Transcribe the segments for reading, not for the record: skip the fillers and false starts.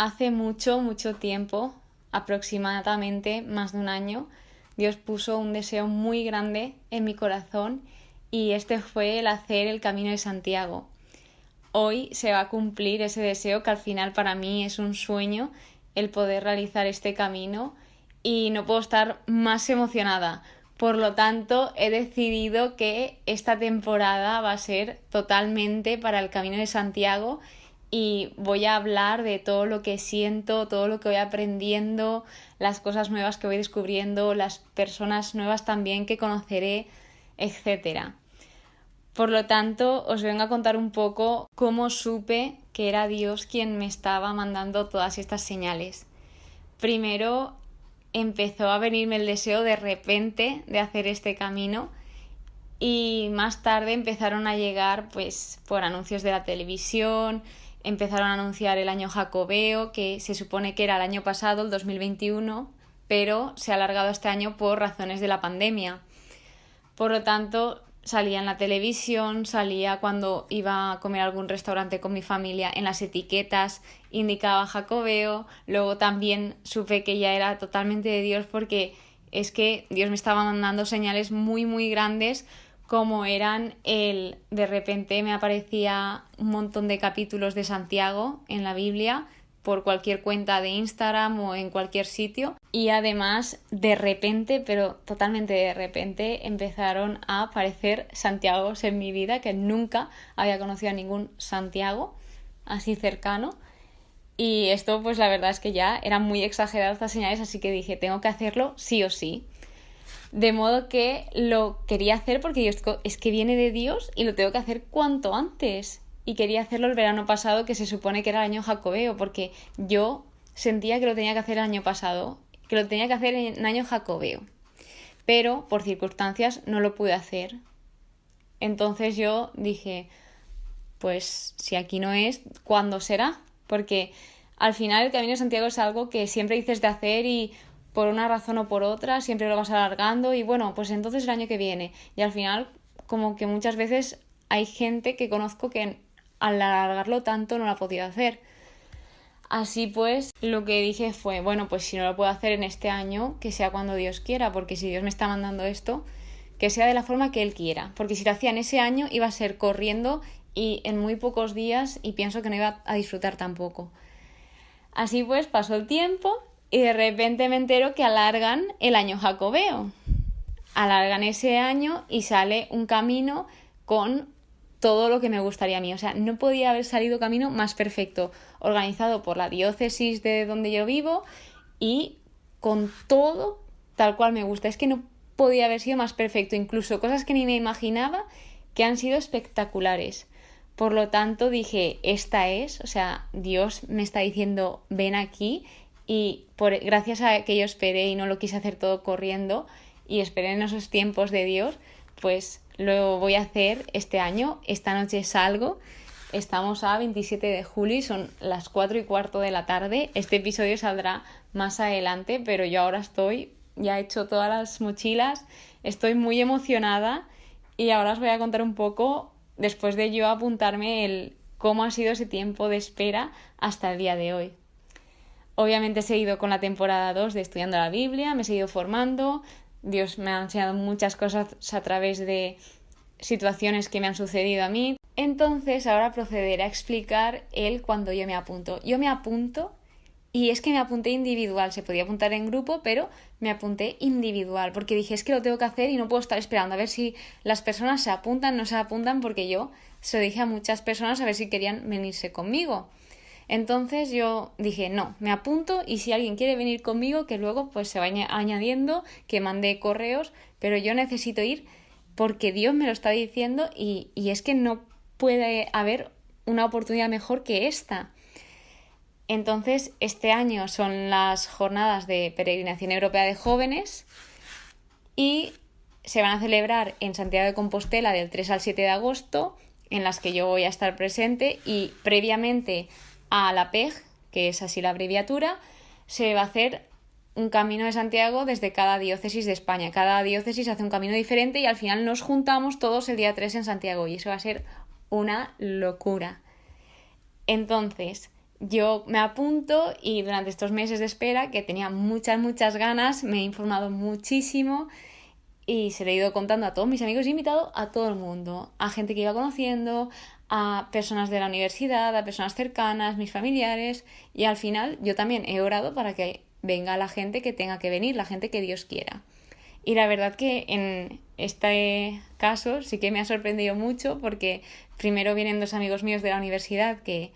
Hace mucho, mucho tiempo, aproximadamente más de un año, Dios puso un deseo muy grande en mi corazón y este fue el hacer el Camino de Santiago. Hoy se va a cumplir ese deseo que al final para mí es un sueño el poder realizar este camino y no puedo estar más emocionada. Por lo tanto, he decidido que esta temporada va a ser totalmente para el Camino de Santiago y voy a hablar de todo lo que siento, todo lo que voy aprendiendo, las cosas nuevas que voy descubriendo, las personas nuevas también que conoceré, etcétera. Por lo tanto, os vengo a contar un poco cómo supe que era Dios quien me estaba mandando todas estas señales. Primero empezó a venirme el deseo de repente de hacer este camino y más tarde empezaron a llegar pues por anuncios de la televisión, empezaron a anunciar el año jacobeo, que se supone que era el año pasado, el 2021, pero se ha alargado este año por razones de la pandemia. Por lo tanto, salía en la televisión, salía cuando iba a comer a algún restaurante con mi familia, en las etiquetas indicaba jacobeo. Luego también supe que ya era totalmente de Dios porque es que Dios me estaba mandando señales muy muy grandes, como eran de repente me aparecía un montón de capítulos de Santiago en la Biblia por cualquier cuenta de Instagram o en cualquier sitio, y además de repente, pero totalmente de repente, empezaron a aparecer Santiagos en mi vida, que nunca había conocido a ningún Santiago así cercano, y esto pues la verdad es que ya eran muy exageradas estas señales, así que dije, tengo que hacerlo sí o sí. De modo que lo quería hacer porque yo, es que viene de Dios y lo tengo que hacer cuanto antes. Y quería hacerlo el verano pasado, que se supone que era el año jacobeo, porque yo sentía que lo tenía que hacer el año pasado, que lo tenía que hacer en el año jacobeo. Pero por circunstancias no lo pude hacer. Entonces yo dije, pues si aquí no es, ¿cuándo será? Porque al final el Camino de Santiago es algo que siempre dices de hacer y por una razón o por otra siempre lo vas alargando y bueno, pues entonces el año que viene. Y al final como que muchas veces hay gente que conozco que al alargarlo tanto no lo ha podido hacer. Así pues, lo que dije fue, bueno, pues si no lo puedo hacer en este año, que sea cuando Dios quiera, porque si Dios me está mandando esto, que sea de la forma que Él quiera. Porque si lo hacía en ese año iba a ser corriendo y en muy pocos días y pienso que no iba a disfrutar tampoco. Así pues, pasó el tiempo y de repente me entero que alargan el año jacobeo. Alargan ese año y sale un camino con todo lo que me gustaría a mí. O sea, no podía haber salido camino más perfecto, organizado por la diócesis de donde yo vivo y con todo tal cual me gusta. Es que no podía haber sido más perfecto, incluso cosas que ni me imaginaba que han sido espectaculares. Por lo tanto dije, esta es, o sea, Dios me está diciendo, ven aquí, y gracias a que yo esperé y no lo quise hacer todo corriendo y esperé en esos tiempos de Dios, pues lo voy a hacer este año. Esta noche salgo, estamos a 27 de julio y son las 4:15 de la tarde. Este episodio saldrá más adelante, pero yo ahora ya he hecho todas las mochilas, estoy muy emocionada y ahora os voy a contar un poco, después de yo apuntarme cómo ha sido ese tiempo de espera hasta el día de hoy. Obviamente he seguido con la temporada 2 de Estudiando la Biblia, me he seguido formando. Dios me ha enseñado muchas cosas a través de situaciones que me han sucedido a mí. Entonces ahora procederé a explicar cuando yo me apunto. Yo me apunto y es que me apunté individual. Se podía apuntar en grupo, pero me apunté individual porque dije, es que lo tengo que hacer y no puedo estar esperando a ver si las personas se apuntan, no se apuntan, porque yo se lo dije a muchas personas a ver si querían venirse conmigo. Entonces yo dije, no, me apunto y si alguien quiere venir conmigo, que luego pues se vaya añadiendo, que mande correos, pero yo necesito ir porque Dios me lo está diciendo y es que no puede haber una oportunidad mejor que esta. Entonces, este año son las jornadas de peregrinación europea de jóvenes y se van a celebrar en Santiago de Compostela del 3 al 7 de agosto, en las que yo voy a estar presente, y previamente a la PEG, que es así la abreviatura, se va a hacer un camino de Santiago desde cada diócesis de España. Cada diócesis hace un camino diferente y al final nos juntamos todos el día 3 en Santiago y eso va a ser una locura. Entonces, yo me apunto y durante estos meses de espera, que tenía muchas ganas, me he informado muchísimo y se lo he ido contando a todos mis amigos y he invitado a todo el mundo, a gente que iba conociendo, a personas de la universidad, a personas cercanas, mis familiares, y al final yo también he orado para que venga la gente que tenga que venir, la gente que Dios quiera. Y la verdad que en este caso sí que me ha sorprendido mucho porque primero vienen 2 amigos míos de la universidad que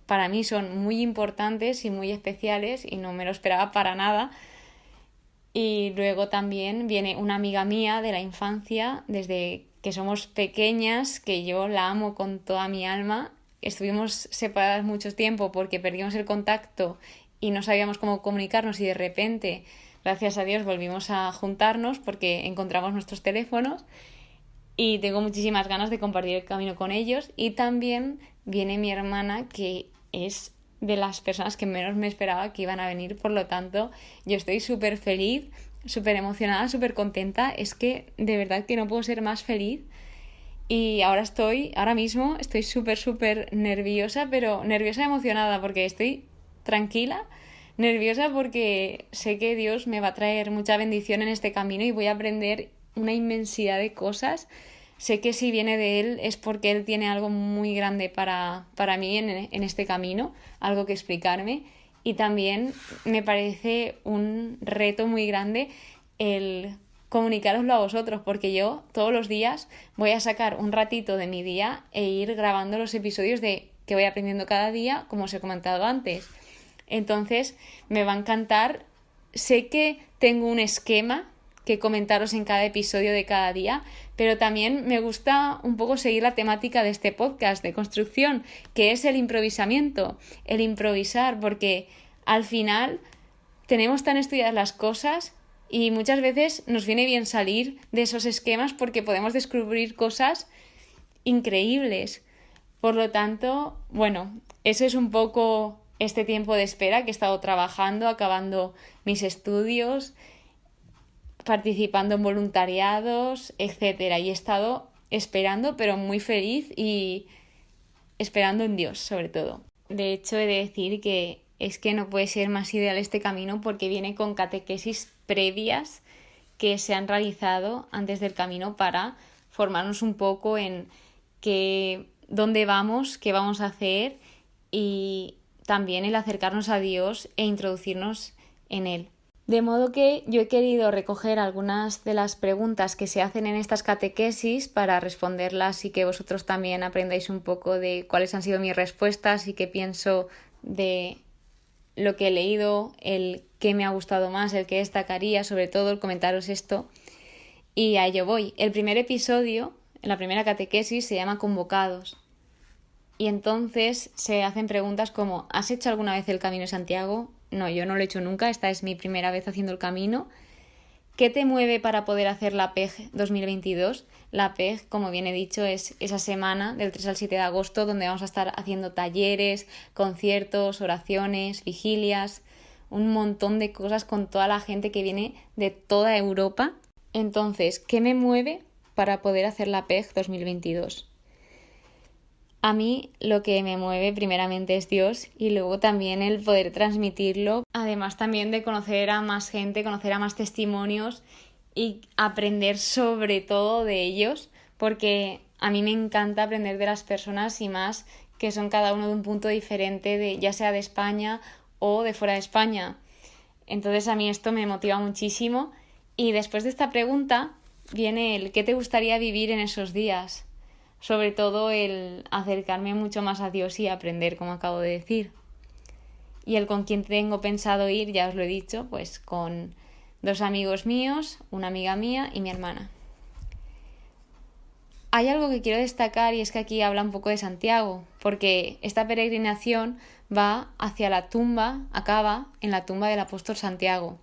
para mí son muy importantes y muy especiales y no me lo esperaba para nada. Y luego también viene una amiga mía de la infancia, desde que somos pequeñas, que yo la amo con toda mi alma. Estuvimos separadas mucho tiempo porque perdimos el contacto y no sabíamos cómo comunicarnos y de repente, gracias a Dios, volvimos a juntarnos porque encontramos nuestros teléfonos y tengo muchísimas ganas de compartir el camino con ellos. Y también viene mi hermana, que es de las personas que menos me esperaba que iban a venir, por lo tanto yo estoy súper feliz, súper emocionada, súper contenta, es que de verdad que no puedo ser más feliz. Y ahora mismo estoy súper nerviosa, pero nerviosa y emocionada porque estoy tranquila, nerviosa porque sé que Dios me va a traer mucha bendición en este camino y voy a aprender una inmensidad de cosas. Sé que si viene de Él es porque Él tiene algo muy grande para mí en este camino, algo que explicarme. Y también me parece un reto muy grande el comunicároslo a vosotros, porque yo todos los días voy a sacar un ratito de mi día e ir grabando los episodios de que voy aprendiendo cada día, como os he comentado antes. Entonces me va a encantar. Sé que tengo un esquema que comentaros en cada episodio de cada día, pero también me gusta un poco seguir la temática de este podcast de construcción, que es el improvisamiento, el improvisar, porque al final tenemos tan estudiadas las cosas y muchas veces nos viene bien salir de esos esquemas porque podemos descubrir cosas increíbles. Por lo tanto, bueno, eso es un poco este tiempo de espera que he estado trabajando, acabando mis estudios, participando en voluntariados, etcétera, y he estado esperando, pero muy feliz y esperando en Dios, sobre todo. De hecho, he de decir que es que no puede ser más ideal este camino porque viene con catequesis previas que se han realizado antes del camino para formarnos un poco en dónde vamos, qué vamos a hacer y también el acercarnos a Dios e introducirnos en Él. De modo que yo he querido recoger algunas de las preguntas que se hacen en estas catequesis para responderlas y que vosotros también aprendáis un poco de cuáles han sido mis respuestas y qué pienso de lo que he leído, el qué me ha gustado más, el que destacaría, sobre todo el comentaros esto. Y a ello voy. El primer episodio, en la primera catequesis, se llama Convocados. Y entonces se hacen preguntas como ¿has hecho alguna vez el Camino de Santiago? No, yo no lo he hecho nunca, esta es mi primera vez haciendo el camino. ¿Qué te mueve para poder hacer la PEG 2022? La PEG, como bien he dicho, es esa semana del 3 al 7 de agosto donde vamos a estar haciendo talleres, conciertos, oraciones, vigilias, un montón de cosas con toda la gente que viene de toda Europa. Entonces, ¿qué me mueve para poder hacer la PEG 2022? A mí lo que me mueve primeramente es Dios y luego también el poder transmitirlo, además también de conocer a más gente, conocer a más testimonios y aprender sobre todo de ellos, porque a mí me encanta aprender de las personas y más que son cada uno de un punto diferente, ya sea de España o de fuera de España. Entonces a mí esto me motiva muchísimo y después de esta pregunta viene el ¿qué te gustaría vivir en esos días? Sobre todo el acercarme mucho más a Dios y aprender, como acabo de decir. Y el con quien tengo pensado ir, ya os lo he dicho, pues con 2 amigos míos, una amiga mía y mi hermana. Hay algo que quiero destacar y es que aquí habla un poco de Santiago, porque esta peregrinación va hacia la tumba, acaba en la tumba del apóstol Santiago.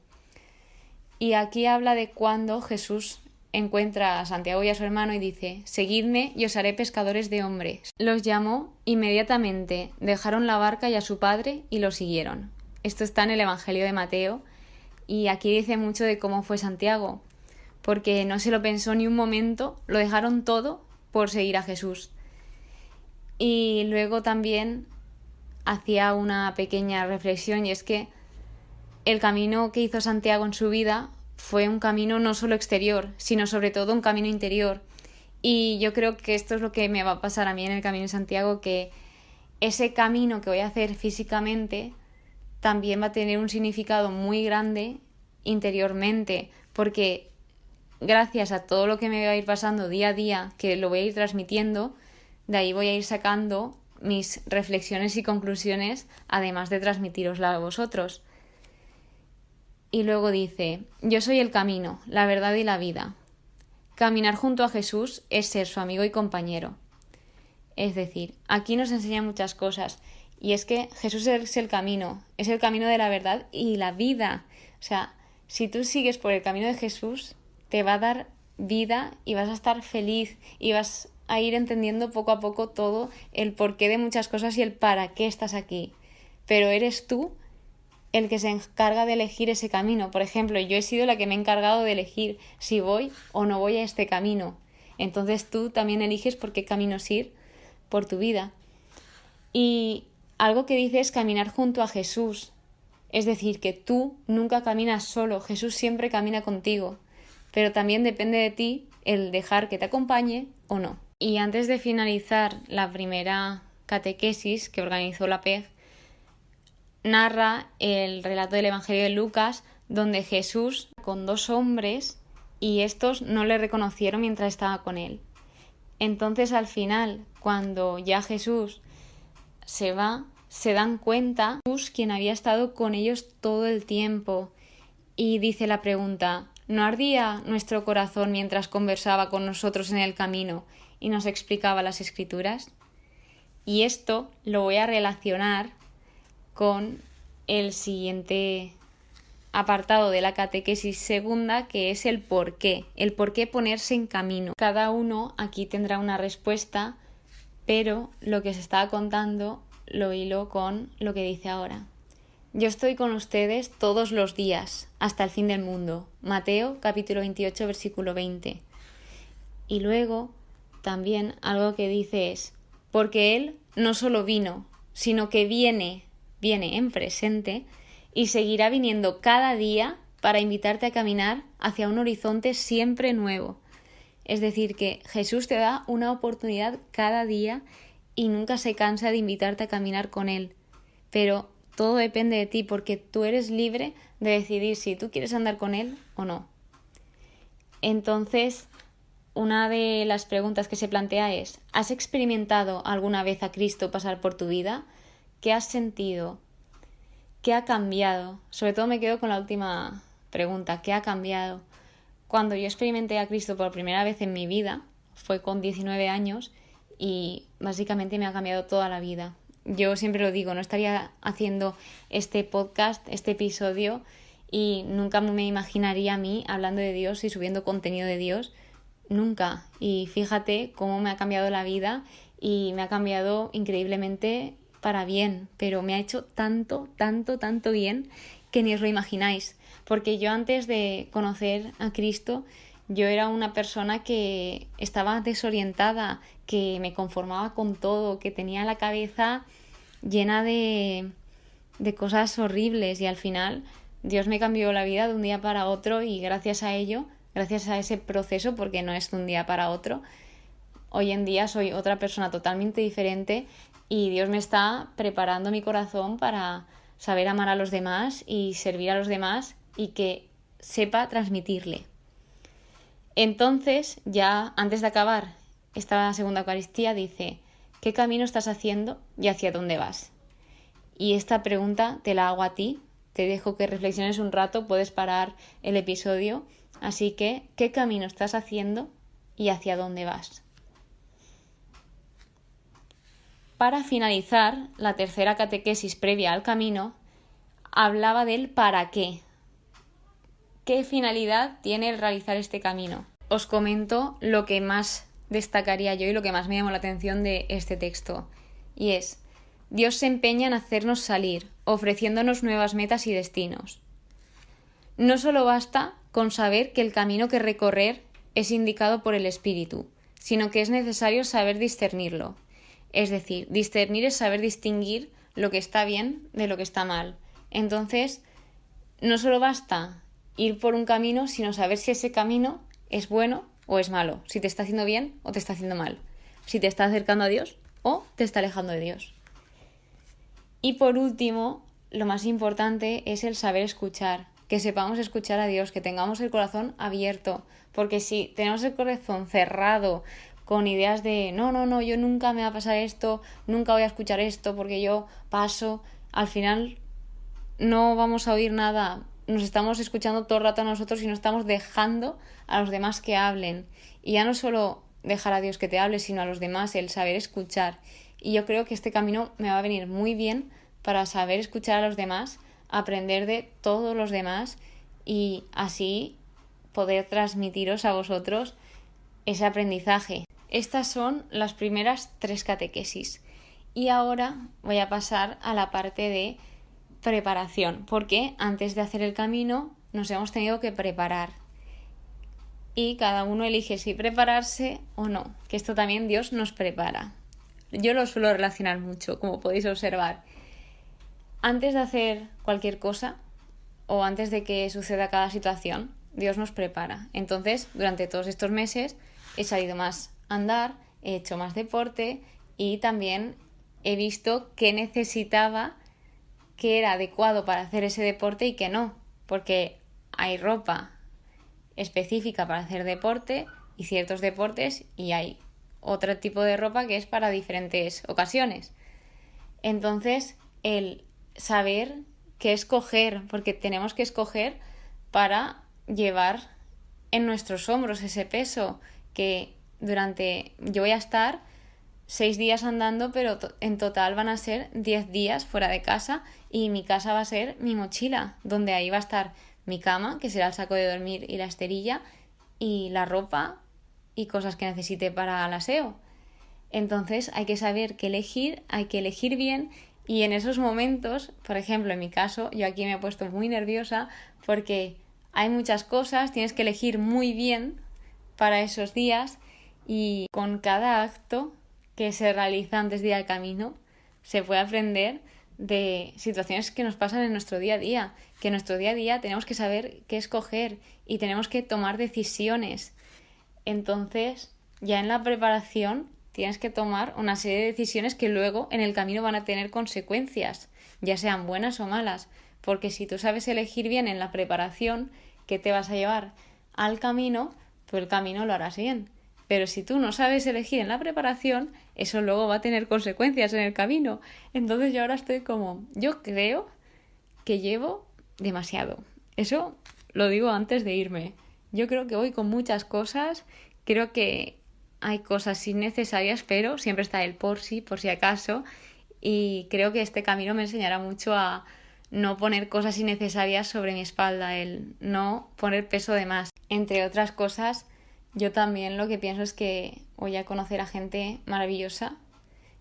Y aquí habla de cuando Jesús encuentra a Santiago y a su hermano y dice: «Seguidme y os haré pescadores de hombres». Los llamó inmediatamente, dejaron la barca y a su padre y lo siguieron. Esto está en el Evangelio de Mateo y aquí dice mucho de cómo fue Santiago, porque no se lo pensó ni un momento, lo dejaron todo por seguir a Jesús. Y luego también hacía una pequeña reflexión, y es que el camino que hizo Santiago en su vida fue un camino no solo exterior, sino sobre todo un camino interior. Y yo creo que esto es lo que me va a pasar a mí en el Camino de Santiago, que ese camino que voy a hacer físicamente también va a tener un significado muy grande interiormente, porque gracias a todo lo que me va a ir pasando día a día, que lo voy a ir transmitiendo, de ahí voy a ir sacando mis reflexiones y conclusiones, además de transmitirosla a vosotros. Y luego dice: yo soy el camino, la verdad y la vida. Caminar junto a Jesús es ser su amigo y compañero. Es decir, aquí nos enseña muchas cosas, y es que Jesús es el camino de la verdad y la vida. O sea, si tú sigues por el camino de Jesús, te va a dar vida y vas a estar feliz y vas a ir entendiendo poco a poco todo el porqué de muchas cosas y el para qué estás aquí. Pero eres tú el que se encarga de elegir ese camino. Por ejemplo, yo he sido la que me he encargado de elegir si voy o no voy a este camino. Entonces tú también eliges por qué caminos ir por tu vida. Y algo que dice es caminar junto a Jesús. Es decir, que tú nunca caminas solo, Jesús siempre camina contigo. Pero también depende de ti el dejar que te acompañe o no. Y antes de finalizar la primera catequesis que organizó la PEG, narra el relato del Evangelio de Lucas, donde Jesús con 2 hombres y estos no le reconocieron mientras estaba con él. Entonces al final, cuando ya Jesús se va, se dan cuenta Jesús, quien había estado con ellos todo el tiempo, y dice la pregunta: ¿no ardía nuestro corazón mientras conversaba con nosotros en el camino y nos explicaba las Escrituras? Y esto lo voy a relacionar con el siguiente apartado de la catequesis segunda, que es el por qué ponerse en camino. Cada uno aquí tendrá una respuesta, pero lo que se estaba contando lo hilo con lo que dice ahora. Yo estoy con ustedes todos los días, hasta el fin del mundo. Mateo, capítulo 28, versículo 20. Y luego, también algo que dice es: porque Él no solo vino, sino que viene en presente y seguirá viniendo cada día para invitarte a caminar hacia un horizonte siempre nuevo. Es decir, que Jesús te da una oportunidad cada día y nunca se cansa de invitarte a caminar con Él. Pero todo depende de ti, porque tú eres libre de decidir si tú quieres andar con Él o no. Entonces, una de las preguntas que se plantea es: ¿has experimentado alguna vez a Cristo pasar por tu vida? ¿Qué has sentido? ¿Qué ha cambiado? Sobre todo me quedo con la última pregunta: ¿qué ha cambiado? Cuando yo experimenté a Cristo por primera vez en mi vida, fue con 19 años y básicamente me ha cambiado toda la vida. Yo siempre lo digo, no estaría haciendo este podcast, este episodio, y nunca me imaginaría a mí hablando de Dios y subiendo contenido de Dios, nunca. Y fíjate cómo me ha cambiado la vida, y me ha cambiado increíblemente para bien, pero me ha hecho tanto bien que ni os lo imagináis. Porque yo, antes de conocer a Cristo, yo era una persona que estaba desorientada, que me conformaba con todo, que tenía la cabeza llena de cosas horribles, y al final Dios me cambió la vida de un día para otro, y gracias a ello, gracias a ese proceso, porque no es de un día para otro, hoy en día soy otra persona totalmente diferente, y Dios me está preparando mi corazón para saber amar a los demás y servir a los demás, y que sepa transmitirle. Entonces, ya antes de acabar esta segunda Eucaristía, dice: ¿qué camino estás haciendo y hacia dónde vas? Y esta pregunta te la hago a ti, te dejo que reflexiones un rato, puedes parar el episodio, así que ¿qué camino estás haciendo y hacia dónde vas? Para finalizar, la tercera catequesis previa al camino hablaba del para qué. ¿Qué finalidad tiene el realizar este camino? Os comento lo que más destacaría yo y lo que más me llamó la atención de este texto. Y es: Dios se empeña en hacernos salir, ofreciéndonos nuevas metas y destinos. No solo basta con saber que el camino que recorrer es indicado por el Espíritu, sino que es necesario saber discernirlo. Es decir, discernir es saber distinguir lo que está bien de lo que está mal. Entonces, no solo basta ir por un camino, sino saber si ese camino es bueno o es malo, si te está haciendo bien o te está haciendo mal, si te está acercando a Dios o te está alejando de Dios. Y por último, lo más importante es el saber escuchar, que sepamos escuchar a Dios, que tengamos el corazón abierto, porque si tenemos el corazón cerrado con ideas de no, yo nunca me va a pasar esto, nunca voy a escuchar esto porque yo paso, al final no vamos a oír nada, nos estamos escuchando todo el rato a nosotros y no estamos dejando a los demás que hablen. Y ya no solo dejar a Dios que te hable, sino a los demás, el saber escuchar. Y yo creo que este camino me va a venir muy bien para saber escuchar a los demás, aprender de todos los demás y así poder transmitiros a vosotros ese aprendizaje. Estas son las primeras 3 catequesis. Y ahora voy a pasar a la parte de preparación, porque antes de hacer el camino nos hemos tenido que preparar. Y cada uno elige si prepararse o no, que esto también Dios nos prepara. Yo lo suelo relacionar mucho, como podéis observar. Antes de hacer cualquier cosa o antes de que suceda cada situación, Dios nos prepara. Entonces, durante todos estos meses he salido más a andar, he hecho más deporte y también he visto qué necesitaba, qué era adecuado para hacer ese deporte y qué no, porque hay ropa específica para hacer deporte y ciertos deportes y hay otro tipo de ropa que es para diferentes ocasiones. Entonces, el saber qué escoger, porque tenemos que escoger para llevar en nuestros hombros ese peso que yo voy a estar 6 días andando, pero en total van a ser 10 días fuera de casa y mi casa va a ser mi mochila, donde ahí va a estar mi cama, que será el saco de dormir y la esterilla, y la ropa y cosas que necesite para el aseo. Entonces hay que saber qué elegir, hay que elegir bien y en esos momentos, por ejemplo, en mi caso, yo aquí me he puesto muy nerviosa porque hay muchas cosas, tienes que elegir muy bien para esos días y con cada acto que se realiza antes de ir al camino se puede aprender de situaciones que nos pasan en nuestro día a día, que en nuestro día a día tenemos que saber qué escoger y tenemos que tomar decisiones. Entonces, ya en la preparación tienes que tomar una serie de decisiones que luego en el camino van a tener consecuencias, ya sean buenas o malas, porque si tú sabes elegir bien en la preparación qué te vas a llevar al camino, pues el camino lo harás bien. Pero si tú no sabes elegir en la preparación, eso luego va a tener consecuencias en el camino. Entonces yo ahora estoy yo creo que llevo demasiado. Eso lo digo antes de irme. Yo creo que voy con muchas cosas, creo que hay cosas innecesarias, pero siempre está el por si acaso, y creo que este camino me enseñará mucho a no poner cosas innecesarias sobre mi espalda, el no poner peso de más. Entre otras cosas, yo también lo que pienso es que voy a conocer a gente maravillosa,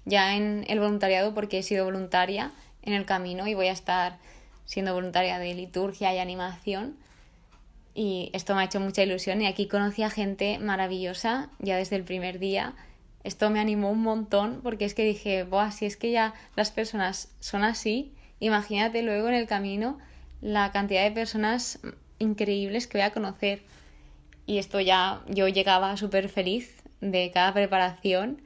ya en el voluntariado, porque he sido voluntaria en el camino y voy a estar siendo voluntaria de liturgia y animación. Y esto me ha hecho mucha ilusión y aquí conocí a gente maravillosa ya desde el primer día. Esto me animó un montón porque es que dije, ¡buah! Si es que ya las personas son así, imagínate luego en el camino la cantidad de personas increíbles que voy a conocer. Y esto ya, yo llegaba súper feliz de cada preparación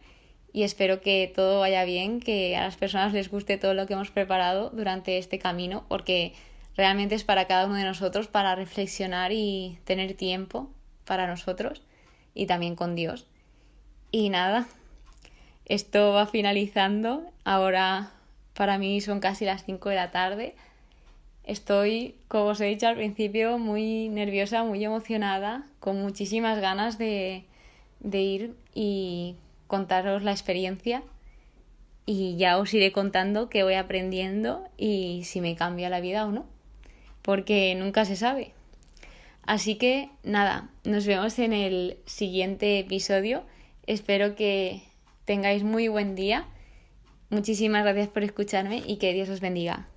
y espero que todo vaya bien, que a las personas les guste todo lo que hemos preparado durante este camino, porque realmente es para cada uno de nosotros, para reflexionar y tener tiempo para nosotros y también con Dios. Y nada, esto va finalizando. Ahora para mí son casi las 5 de la tarde. Estoy, como os he dicho al principio, muy nerviosa, muy emocionada, con muchísimas ganas de ir y contaros la experiencia. Y ya os iré contando qué voy aprendiendo y si me cambia la vida o no, porque nunca se sabe. Así que nada, nos vemos en el siguiente episodio. Espero que tengáis muy buen día. Muchísimas gracias por escucharme y que Dios os bendiga.